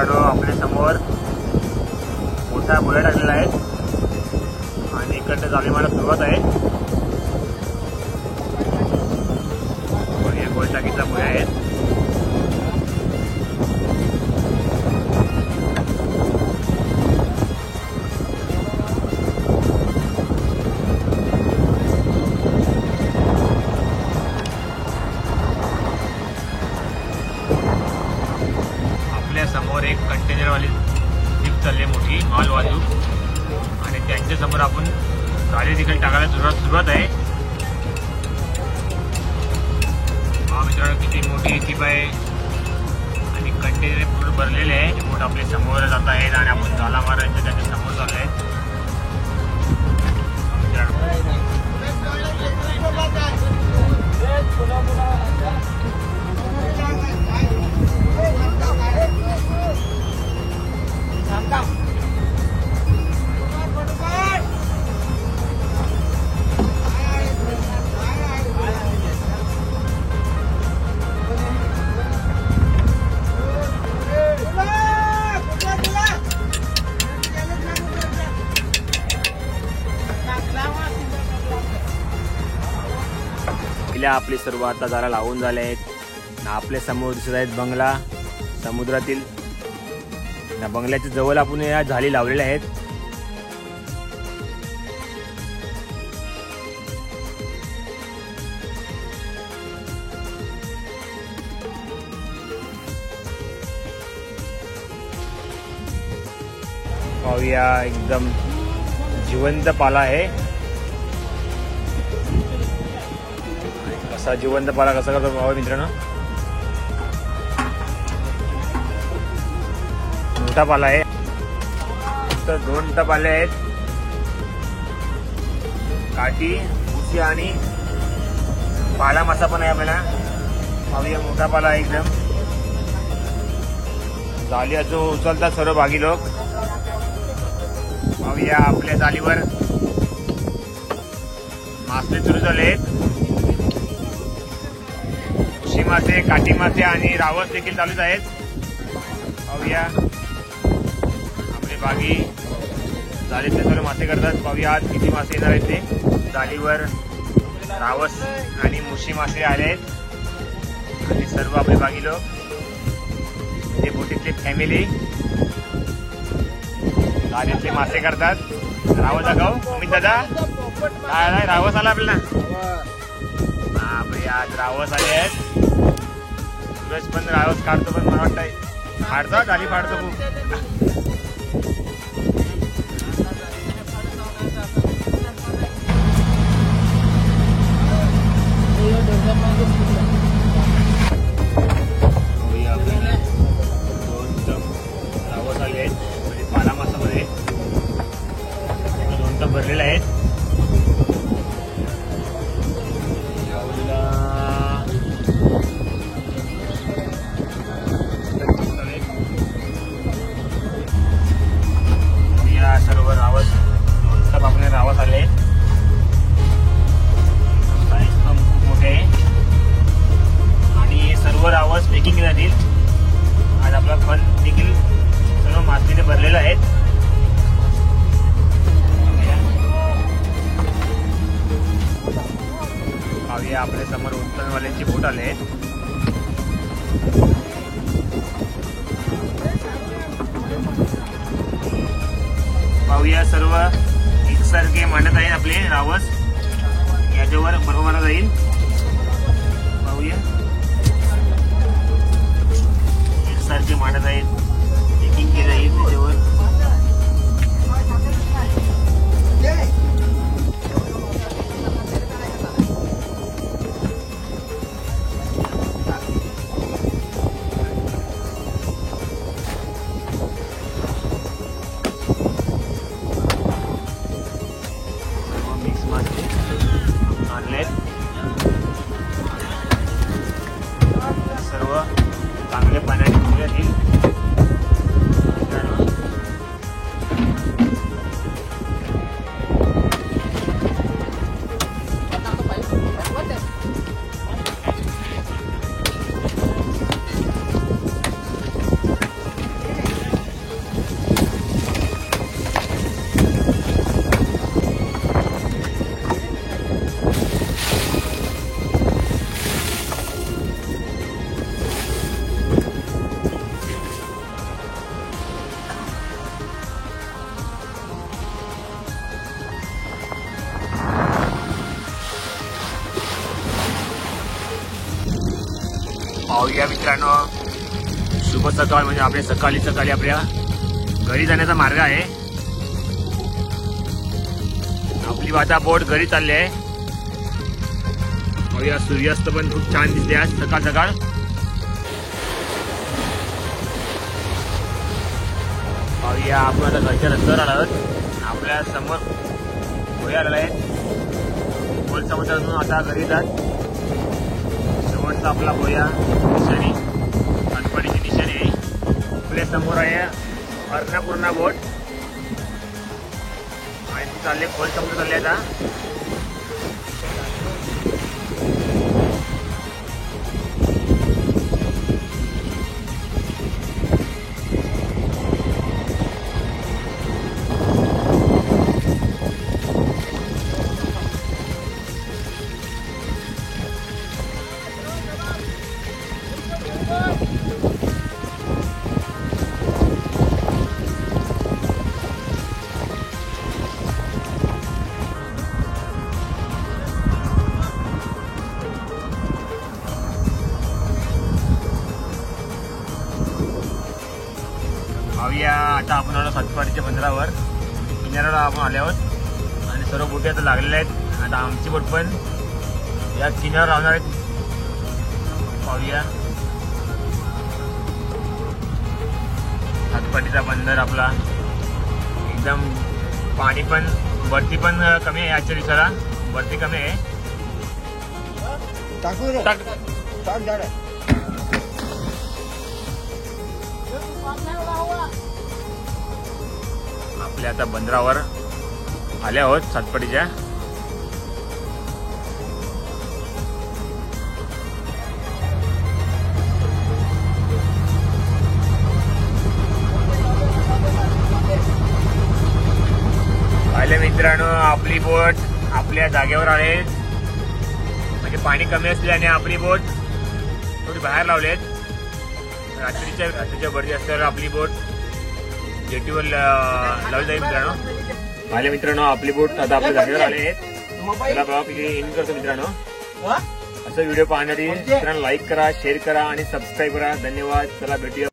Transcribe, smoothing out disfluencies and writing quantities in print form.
मित्रांनो, आपल्या समोर मोठा बुलेट आलेला आहे आणि इकडनं जाळीमारा सुरुवात आहे. या गोलटाकीचा पुढे आहेत. समोर एक कंटेनरवाली जीप चालली मोठी माल वाहतूक आणि त्यांच्या समोर आपण गाडी देखील टाकायला सुरुवात आहे. मित्रांनो, किती मोठी जीप आहे आणि कंटेनर पूर्ण भरलेले आहे. बोट आपले समोर जात आहेत आणि आपण झाला मारायचं त्याच्या समोर चालू आहे. आपले सर्व आता जरा लावून झाले आहेत. आपल्या समोर दिसत आहेत बंगला समुद्रातील. बंगल्याच्या जवळ आपण या झाली लावलेल्या आहेत. पाहूया, एकदम जिवंत पाला आहे. असा जिवंत पाला कसा करतो पाहूया मित्रांनो. मोठा पाला आहे. तर 2 टप आले आहेत. काठी, भुसी आणि पाला मासा पण आहे आपल्याला. पाहूया, मोठा पाला आहे एकदम. जाळी अजून उचलतात सर्व भागी लोक. पाहूया, आपल्या जाळीवर मासे सुरू झाले आहेत. मुशी मासे, काठी मासे आणि रावस देखील चालूच आहेत. पाहूया, आपले बागी जाळीतले सर्व मासे करतात. पाहूया आज किती मासे येणार आहेत ते. जाळीवर रावस आणि मुशी मासे आले आहेत आणि सर्व आपले बागी लोक, ते बोटीतले फॅमिली जाळीतले मासे करतात. रावस दाखव अमित दादा. काय रावस आला आपल्याला. बापरे, आज रावस आले आहेत. सूरज पण रावस काढतो, पण मला वाटतं फाडतो, गाडी फाडतो खूप. रावस आले आहेत म्हणजे पाला मासामध्ये 2 टप भरलेले आहेत. सर्व रावस 2 टप आपले रावस आले. साईज पण खूप मोठे आहे आणि हे सर्व रावस पॅकिंग जातील. आज आपला फन देखील सर्व मासळीने भरलेलं आहे. पाहूया, आपल्या समोर उत्तनवाल्यांची बोट आले आहेत. पाहूया, सर्व एकसारखे मांडत आहेत आपले रावस. याच्यावर बर्फ मारला जाईल. पाहूया, एकसारखे मांडत आहेत. पॅकिंग केलं जाईल त्याच्यावर. मित्रांनो, शुभ सकाळ. म्हणजे आपल्या सकाळी आपल्या घरी जाण्याचा मार्ग आहे. आपली आता बोट घरी चालली आहे. बघूया, सूर्यास्त पण खूप छान दिसते आज सकाळ सकाळ. बघूया, आपण आता घरच्या रस्त्यावर आलो आहोत. आपल्या समोर भोया आलेला आहे. खोल समुद्रातून आता घरी जात. शेवटचा आपला भोया निशाणी, गणपतीची निशाणी आहे. आपल्या समोर आहे अन्नपूर्णा बोट आणि ती चालले खोल समुद्र चालले आता. भाऊया, आता आपण आलो सातपाडीच्या बंदरावर. किनाऱ्याला आपण आले आहोत आणि सर्व बोटी आता लागलेल्या आहेत. आता आमची बोट पण या किनाऱ्यावर लावणार आहेत. पाहूया, सातपाडीचा बंदर आपला एकदम. पाणी पण वरती पण कमी आहे. आजच्या दिवसाला वरती कमी आहे. आपल्या आता बंदरावर आले आहोत सातपाडीच्या. आले मित्रांनो, आपली बोट आपल्या जागेवर आहे. म्हणजे पाणी कमी असल्याने आपली बोट थोडी बाहेर लावलेत. रात्रीच्या वरती असल्यावर आपली बोट जेटीवर लावली जाईल मित्रांनो. आले मित्रांनो, आपली बोट आता आपल्या जागेवर आले आहेत. चला बघा, एंड करतो मित्रांनो. असं व्हिडिओ पाहण्यासाठी मित्रांनो लाईक करा, शेअर करा आणि सबस्क्राईब करा. धन्यवाद. चला भेटूया.